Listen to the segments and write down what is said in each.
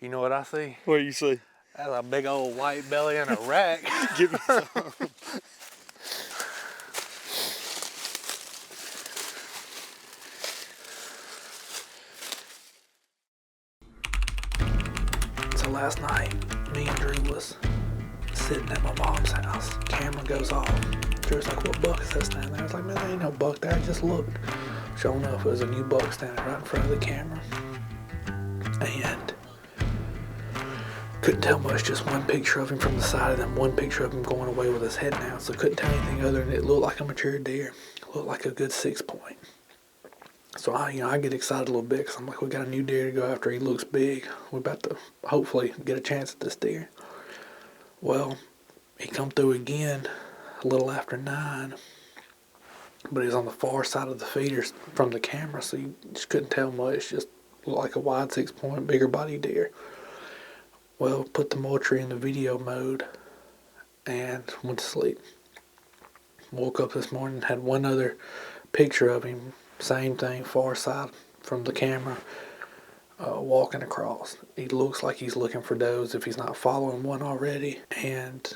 You know what I see? What do you see? That's a big old white belly and a rack. Give me some. So last night, me and Drew was sitting at my mom's house. Camera goes off. Drew's like, what buck is that standing there? I was like, man, there ain't no buck there. I just looked. Sure enough, it was a new buck standing right in front of the camera. And couldn't tell much, just one picture of him from the side and then one picture of him going away with his head down. So couldn't tell anything other than it looked like a mature deer. Looked like a good 6 point. So I get excited a little bit because I'm like, we got a new deer to go after. He looks big. We're about to hopefully get a chance at this deer. Well, he come through again a little after 9, but he's on the far side of the feeder from the camera, so you just couldn't tell much. Just looked like a wide 6 point, bigger body deer. Well, put the Moultrie in the video mode and went to sleep. Woke up this morning, had one other picture of him, same thing, far side from the camera, walking across. He looks like he's looking for does if he's not following one already, and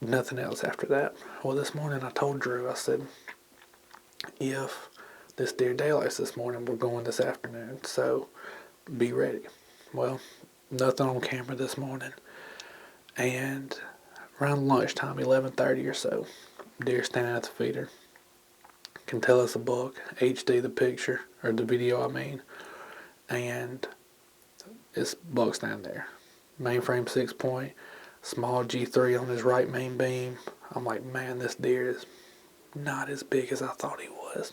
nothing else after that. Well, this morning I told Drew, I said, if this deer daylights this morning, we're going this afternoon, so be ready. Well, nothing on camera this morning, and around lunchtime, 11:30 or so, deer standing at the feeder. Can tell us a buck, HD the picture, or the video I mean, and it's buck standing there. Mainframe 6 point, small G3 on his right main beam. I'm like, man, this deer is not as big as I thought he was.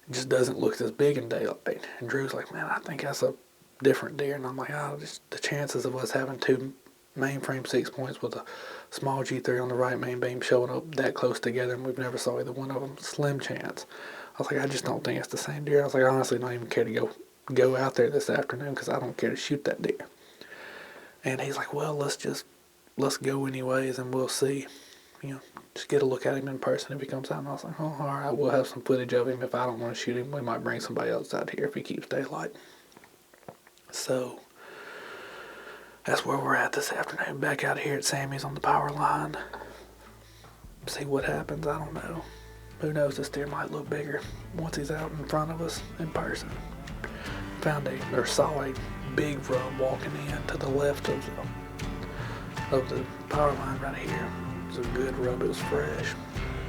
Just doesn't look as big in daylight. And Drew's like, man, I think that's a different deer. And I'm like, just the chances of us having two mainframe 6 points with a small G3 on the right main beam showing up that close together, and we've never saw either one of them, slim chance. I was like, I just don't think it's the same deer. I was like, I honestly don't even care to go out there this afternoon because I don't care to shoot that deer. And he's like, well, let's go anyways, and we'll see. Just get a look at him in person if he comes out. And I was like, oh, all right, we'll have some footage of him. If I don't want to shoot him, we might bring somebody else out here if he keeps daylight. So that's where we're at this afternoon. Back out here at Sammy's on the power line. See what happens. I don't know. Who knows? This deer might look bigger once he's out in front of us in person. Saw a big rub walking in to the left of the power line right here. It was a good rub. It was fresh.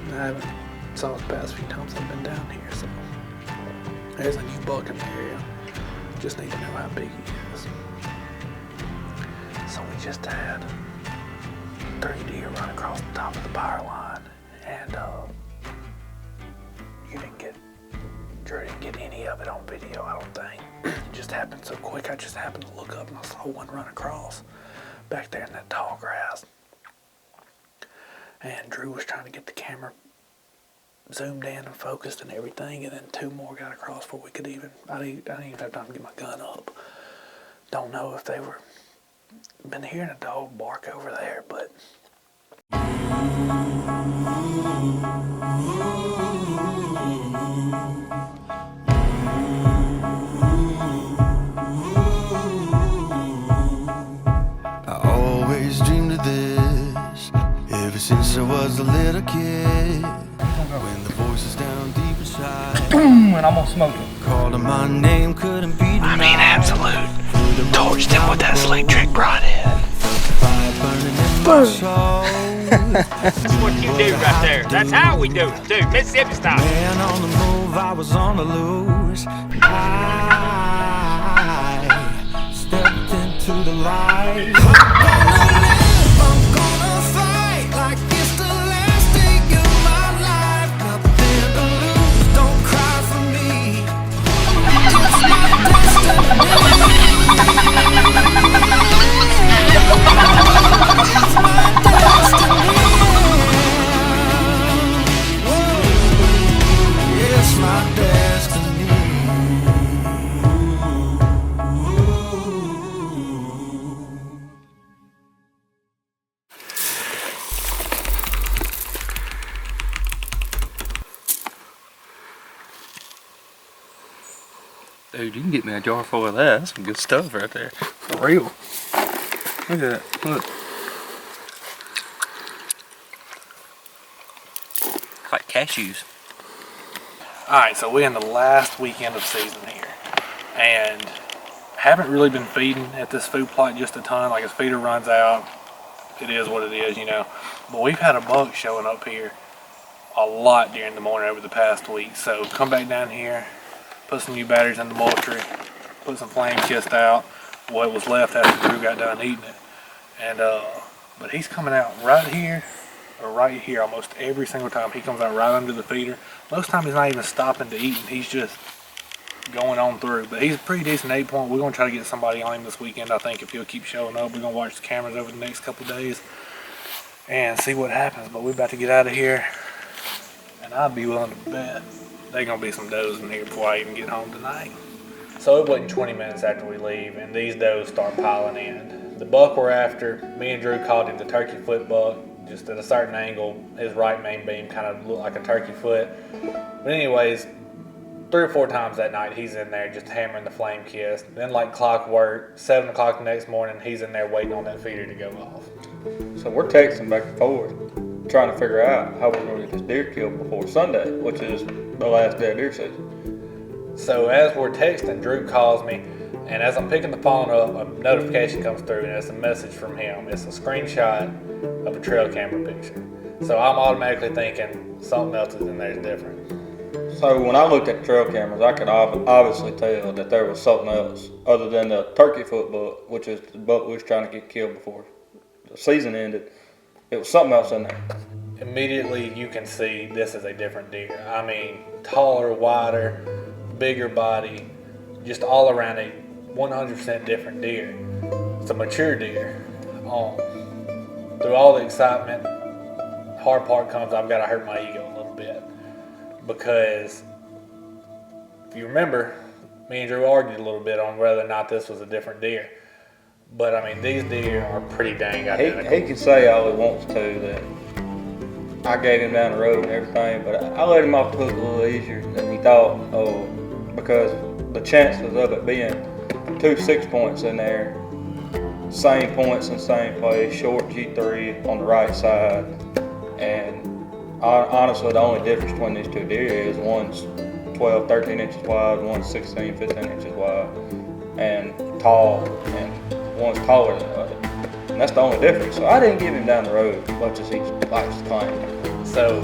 I haven't saw it the past few times I've been down here. So there's a new buck in the area. Just need to know how big he is. So we just had 3 deer run across the top of the power line, and Drew didn't get any of it on video, I don't think. It just happened so quick. I just happened to look up and I saw one run across back there in that tall grass. And Drew was trying to get the camera zoomed in and focused and everything, and then 2 more got across before we could even, I didn't even have time to get my gun up. Don't know if they were, been hearing a dog bark over there, but I always dreamed of this ever since I was a little kid. When the voices down deep inside And I'm gonna smoke it. calling my name couldn't be denied. I mean, absolute torched him with that slick trick broadhead. Fire burning in my soul. That's what you do right there. That's how we do it, too. Mississippi style. Man on the move, I was on the loose. I stepped into the light. I'm gonna fight like it's the last day of my life. Nothing to lose, don't cry for me. It's my destiny. It's my destiny. Whoa. It's my destiny. Dude, you can get me a jar full of that. That's some good stuff right there. For real. Look at that. Look. It's like cashews. Alright, so we're in the last weekend of season here. And haven't really been feeding at this food plot just a ton. Like, his feeder runs out. It is what it is, you know. But we've had a buck showing up here a lot during the morning over the past week. So come back down here, put some new batteries in the Moultrie, put some flame kissed out, what was left after Drew got done eating it. And but he's coming out right here or right here almost every single time. He comes out right under the feeder. Most time he's not even stopping to eat, and he's just going on through. But he's a pretty decent 8-point. We're gonna try to get somebody on him this weekend, I think, if he'll keep showing up. We're gonna watch the cameras over the next couple of days and see what happens. But we're about to get out of here, and I'd be willing to bet there's gonna be some does in here before I even get home tonight. So it wasn't 20 minutes after we leave, and these does start piling in. The buck we're after, me and Drew called him the turkey foot buck. Just at a certain angle, his right main beam kind of looked like a turkey foot. But anyways, 3 or 4 times that night he's in there just hammering the flame kiss. Then like clockwork, 7 o'clock the next morning, he's in there waiting on that feeder to go off. So we're texting back and forth, trying to figure out how we're going to get this deer killed before Sunday, which is the last day of deer season. So as we're texting, Drew calls me, and as I'm picking the phone up, a notification comes through, and it's a message from him. It's a screenshot of a trail camera picture. So I'm automatically thinking something else is in there is different. So when I looked at the trail cameras, I could obviously tell that there was something else other than the turkey foot buck, which is the buck we was trying to get killed before the season ended. It was something else in there. Immediately you can see this is a different deer. I mean, taller, wider, bigger body, just all around a 100% different deer. It's a mature deer. Through all the excitement, hard part comes, I've got to hurt my ego a little bit. Because if you remember, me and Drew argued a little bit on whether or not this was a different deer. But I mean, these deer are pretty dang identical. He can say all he wants to that I gave him down the road and everything, but I let him off the hook a little easier than he thought. Because the chances of it being 2 6-points in there, same points in same place, short G3 on the right side, and honestly, the only difference between these 2 deer is one's 12, 13 inches wide, one's 16, 15 inches wide, and tall, and one's taller than the other. And that's the only difference. So I didn't give him down the road as much as he likes to claim. So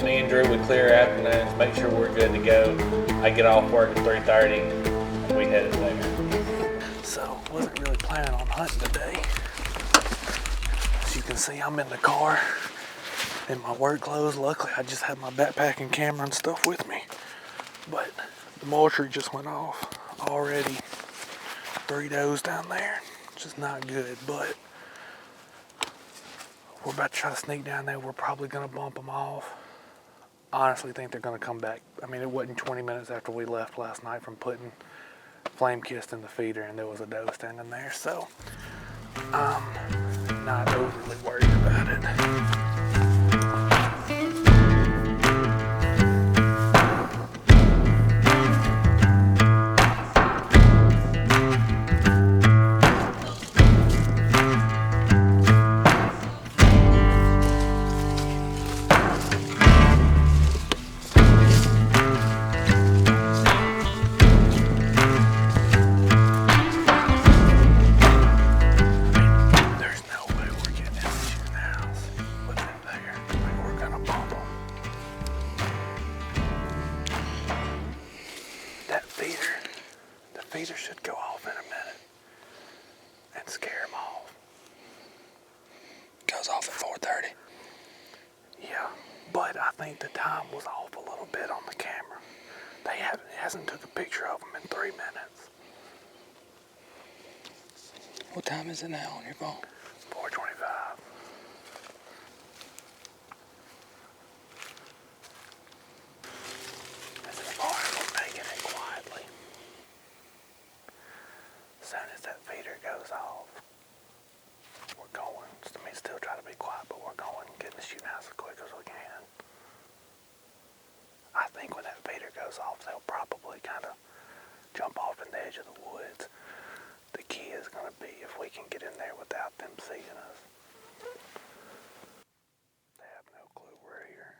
me and Drew would clear afternoons, make sure we're good to go. I get off work at 3:30, and we headed there. So wasn't really planning on hunting today. As you can see, I'm in the car in my work clothes. Luckily, I just had my backpack and camera and stuff with me. But the Moultrie just went off already. 3 does down there, which is not good, but we're about to try to sneak down there. We're probably going to bump them off. I honestly think they're going to come back. I mean, it wasn't 20 minutes after we left last night from putting flame kissed in the feeder, and there was a doe standing there, so I'm not overly worried about it. Feeder should go off in a minute and scare them off. Goes off at 4:30. Yeah, but I think the time was off a little bit on the camera. It hasn't took a picture of them in 3 minutes. What time is it now on your phone? 4:25. This is part of making it quietly. As soon as that feeder goes off, we're going. I mean, still try to be quiet, but we're going, getting the shooting house as quick as we can. I think when that feeder goes off, they'll probably kind of jump edge of the woods. The key is going to be if we can get in there without them seeing us. They have no clue we're here.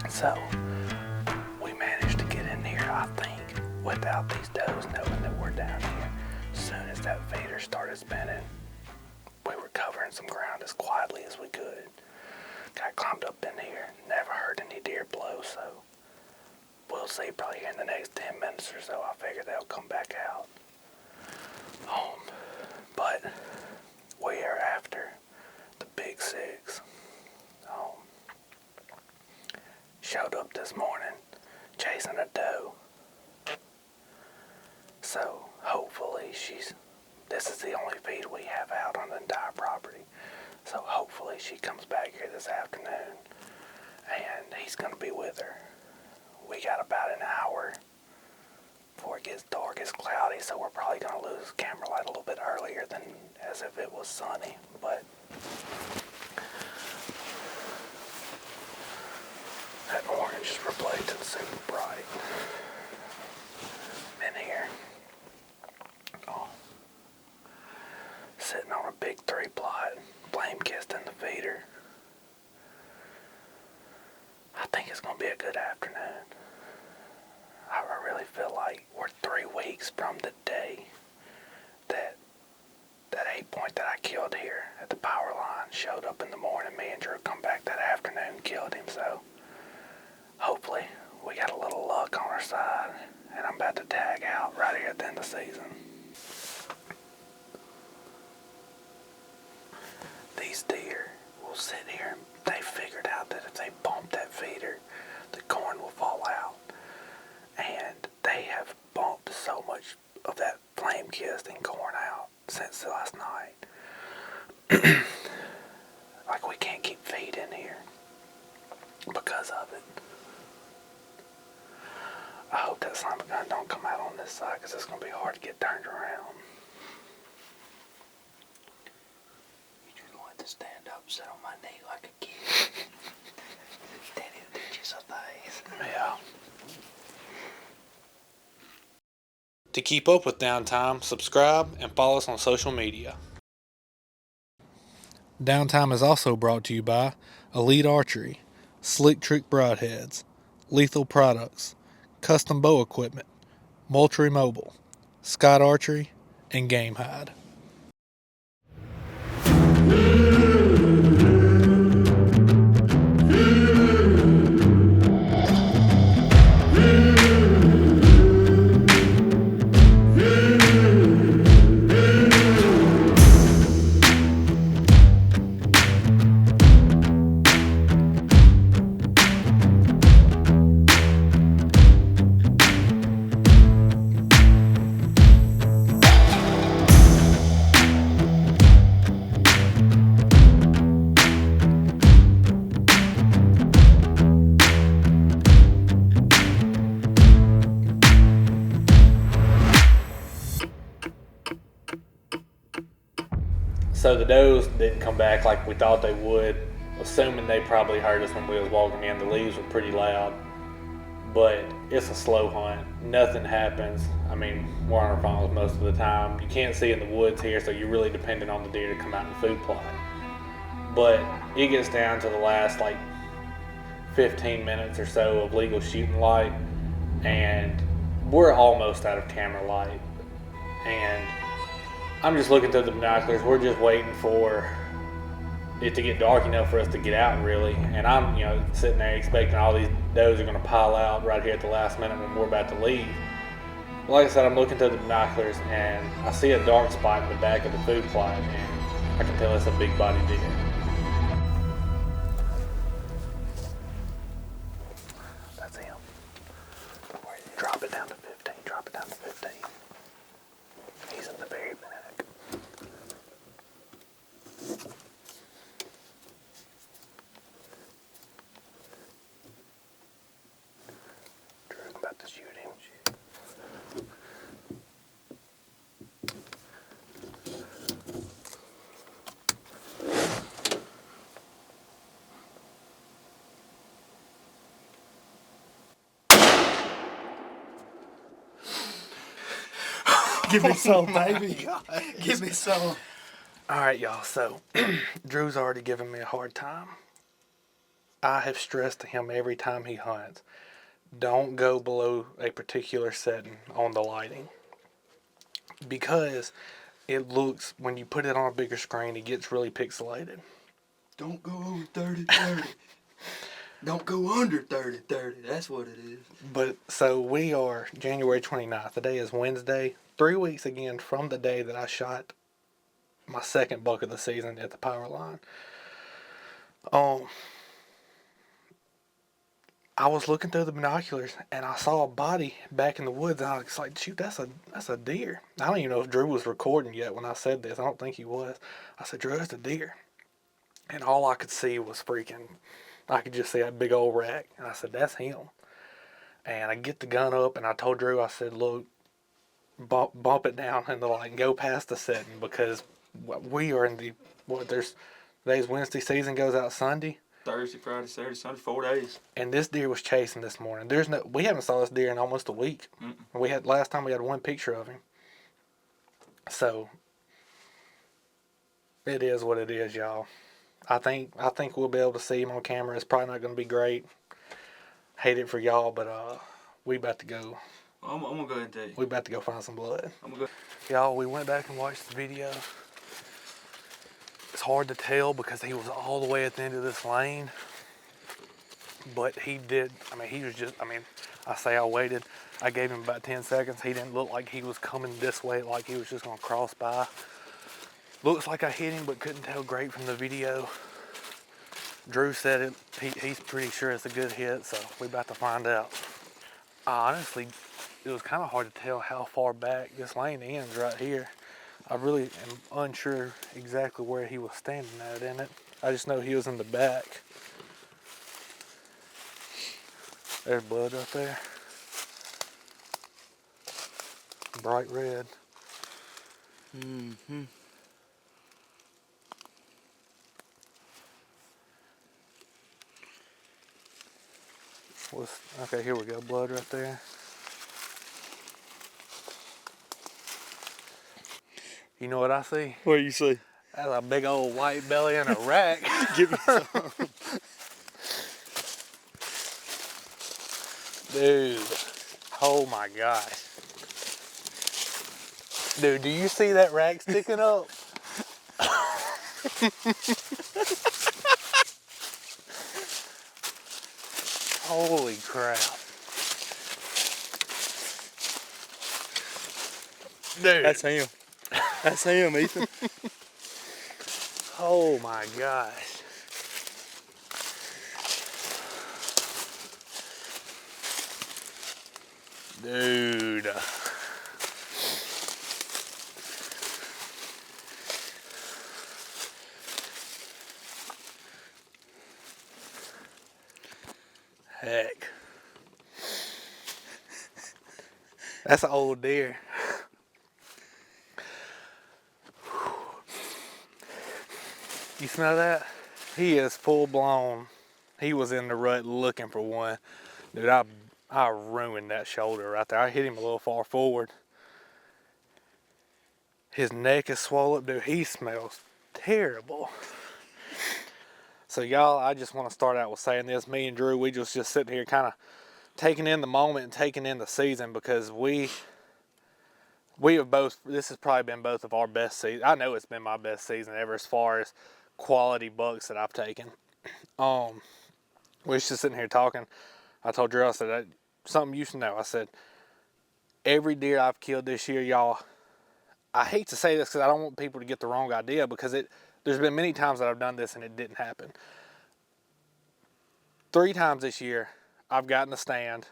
So, we managed to get in here, I think, without these does knowing that we're down here. As soon as that feeder started spinning, we were covering some ground as quietly as we could. Got climbed up in here, never heard any deer blow, so we'll see probably in the next 10 minutes or so. I figure they'll come back out. But we are after the big six. Showed up this morning chasing a doe. So hopefully this is the only feed we have out on the entire property. So hopefully she comes back here this afternoon and he's going to be with her. We got about an hour before it gets dark. It's cloudy, so we're probably going to lose camera light a little bit earlier than as if it was sunny. But that orange is reflecting super bright in here. Sitting on a big 3-plot, flame kissed in the feeder. I think it's going to be a good afternoon. I really feel like we're 3 weeks from the day that 8-point that I killed here at the power line showed up in the morning. Me and Drew come back that afternoon and killed him, so hopefully we got a little luck on our side, and I'm about to tag out right here at the end of the season. These deer will sit here and they figured out that if they bump that feeder, the corn will fall out. And they have bumped so much of that flame-kissed and corn out since last night. Like we can't keep feed in here because of it. I hope that slime gun don't come out on this side because it's going to be hard to get turned around. You just going to stand up, sit on my knee like a kid. Daddy will teach you some things. Yeah. To keep up with Downtime, subscribe and follow us on social media. Downtime is also brought to you by Elite Archery, Slick Trick Broadheads, Lethal Products, Custom Bow Equipment, Moultrie Mobile, Scott Archery, and Gamehide. So the does didn't come back like we thought they would, assuming they probably heard us when we was walking in. The leaves were pretty loud, but it's a slow hunt. Nothing happens. I mean, we're on our phones most of the time. You can't see in the woods here, so you're really dependent on the deer to come out in the food plot. But it gets down to the last like 15 minutes or so of legal shooting light, and we're almost out of camera light. And I'm just looking through the binoculars. We're just waiting for it to get dark enough for us to get out, really. And I'm, sitting there expecting all these does are going to pile out right here at the last minute when we're about to leave. Like I said, I'm looking through the binoculars and I see a dark spot in the back of the food plot, and I can tell it's a big body deer. That's him. Drop it down to 15. Drop it down to 15. He's in the Give me some, baby. Give me some. All right, y'all. So Drew's already given me a hard time. I have stressed to him every time he hunts, don't go below a particular setting on the lighting. Because it looks, when you put it on a bigger screen, it gets really pixelated. Don't go over 30-30. Don't go under 30-30. That's what it is. But so we are January 29th. Today is Wednesday. 3 weeks again from the day that I shot my second buck of the season at the power line. I was looking through the binoculars and I saw a body back in the woods, and I was like, shoot, that's a deer. I don't even know if Drew was recording yet when I said this. I don't think he was. I said, Drew, that's a deer. And all I could see was I could just see that big old rack. And I said, that's him. And I get the gun up and I told Drew, I said, look, bump it down in the light and go past the setting, because we are in today's Wednesday, season goes out Sunday. Thursday, Friday, Saturday, Sunday, 4 days. And this deer was chasing this morning. We haven't saw this deer in almost a week. Last time we had one picture of him. So it is what it is, y'all. I think we'll be able to see him on camera. It's probably not going to be great. Hate it for y'all, but we about to go. I'm gonna go ahead and tell you. We about to go find some blood. I'm gonna go. Y'all, we went back and watched the video. It's hard to tell because he was all the way at the end of this lane. But he did, I waited. I gave him about 10 seconds. He didn't look like he was coming this way, like he was just gonna cross by. Looks like I hit him, but couldn't tell great from the video. Drew said it. He's pretty sure it's a good hit, so we about to find out. Honestly, it was kind of hard to tell how far back this lane ends right here. I really am unsure exactly where he was standing at in it. I just know he was in the back. There's blood right there. Bright red. Mm-hmm. Okay, here we go. Blood right there. You know what I see? What do you see? That's a big old white belly and a rack. Give me some. Dude. Oh my gosh. Dude, do you see that rack sticking up? Holy crap. Dude. That's him. That's him, Ethan. Oh my gosh. Dude. Heck. That's an old deer. You smell that? He is full blown. He was in the rut looking for one. Dude, I ruined that shoulder right there. I hit him a little far forward. His neck is swollen. Dude, he smells terrible. So y'all, I just want to start out with saying this. Me and Drew, we just sitting here kind of taking in the moment and taking in the season, because we have both, this has probably been both of our best seasons. I know it's been my best season ever as far as quality bucks that I've taken. We was just sitting here talking. I told Drew, I said, something you should know. I said, every deer I've killed this year, y'all, I hate to say this because I don't want people to get the wrong idea, because there's been many times that I've done this and it didn't happen. 3 times this year, I've gotten a stand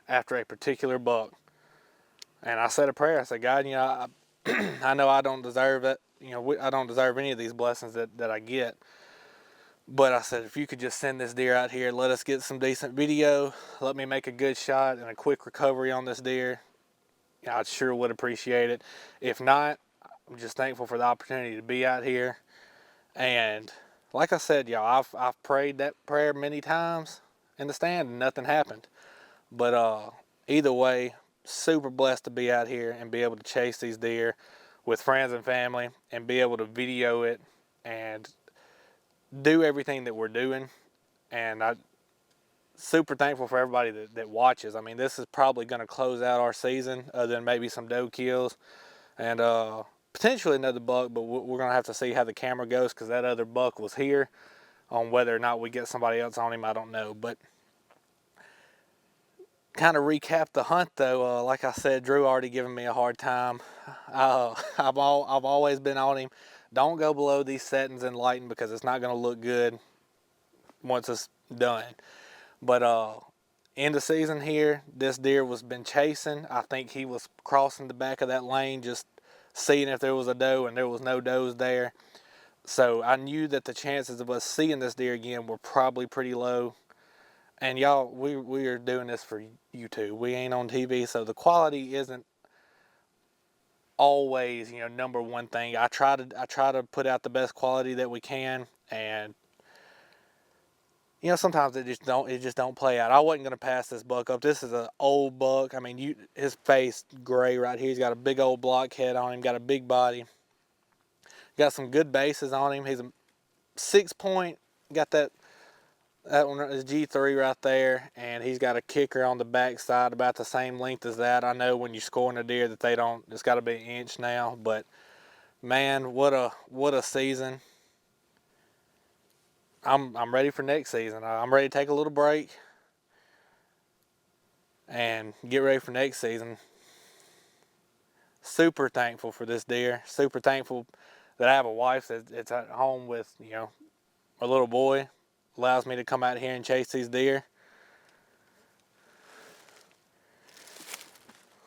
after a particular buck. And I said a prayer. I said, God, I know I don't deserve it. I don't deserve any of these blessings that I get. But I said, if you could just send this deer out here, let us get some decent video, let me make a good shot and a quick recovery on this deer, I sure would appreciate it. If not, I'm just thankful for the opportunity to be out here. And like I said, y'all, I've prayed that prayer many times in the stand and nothing happened. But either way, super blessed to be out here and be able to chase these deer with friends and family and be able to video it and do everything that we're doing. And I'm super thankful for everybody that watches. I mean, this is probably going to close out our season, other than maybe some doe kills and potentially another buck, but we're going to have to see how the camera goes, because that other buck was here. On whether or not we get somebody else on him, I don't know. But kind of recap the hunt, though. Like I said, Drew already given me a hard time. I've always been on him. Don't go below these settings in lighting, because it's not going to look good once it's done. But end of season here, this deer was been chasing. I think he was crossing the back of that lane, just seeing if there was a doe, and there was no does there. So I knew that the chances of us seeing this deer again were probably pretty low. And y'all, we are doing this for YouTube. We ain't on TV, so the quality isn't always, number one thing. I try to put out the best quality that we can, and sometimes it just don't play out. I wasn't gonna pass this buck up. This is an old buck. I mean, his face gray right here. He's got a big old blockhead on him. Got a big body. Got some good bases on him. He's a 6-point. Got that one is G3 right there, and he's got a kicker on the back side about the same length as that. I know when you're scoring a deer that they don't. It's got to be an inch now, but man, what a season. I'm ready for next season. I'm ready to take a little break and get ready for next season. Super thankful for this deer. Super thankful that I have a wife that's at home with, a little boy. Allows me to come out here and chase these deer.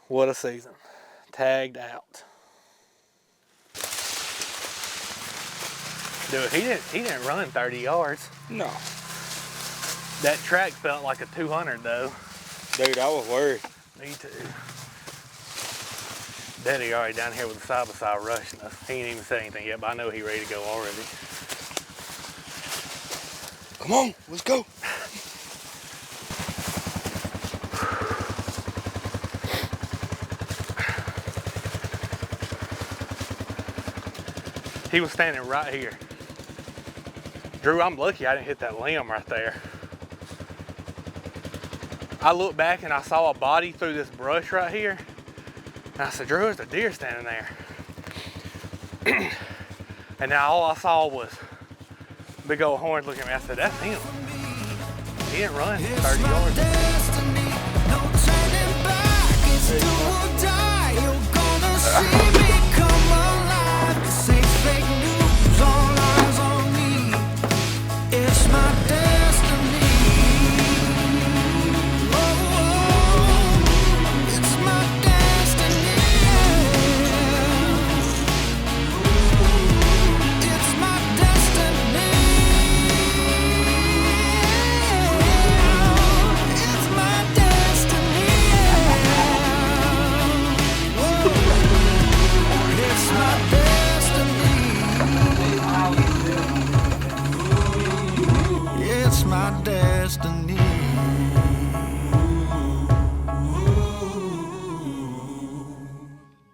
What a season. Tagged out. Dude, he didn't run 30 yards. No. That track felt like a 200 though. Dude, I was worried. Me too. Daddy already down here with the side-by-side rushing us. He ain't even said anything yet, but I know he ready to go already. Come on, let's go. He was standing right here. Drew, I'm lucky I didn't hit that limb right there. I looked back and I saw a body through this brush right here. And I said, Drew, there's a deer standing there. And now all I saw was big old horns looking at me. I said, that's him. He didn't run 30 yards. Destiny, no turning back. It's do or die. You're gonna see me come alive. This ain't fake news. All eyes on me. It's my destiny. Oh, it's my destiny. It's my destiny. It's my destiny. It's my destiny. It's my destiny.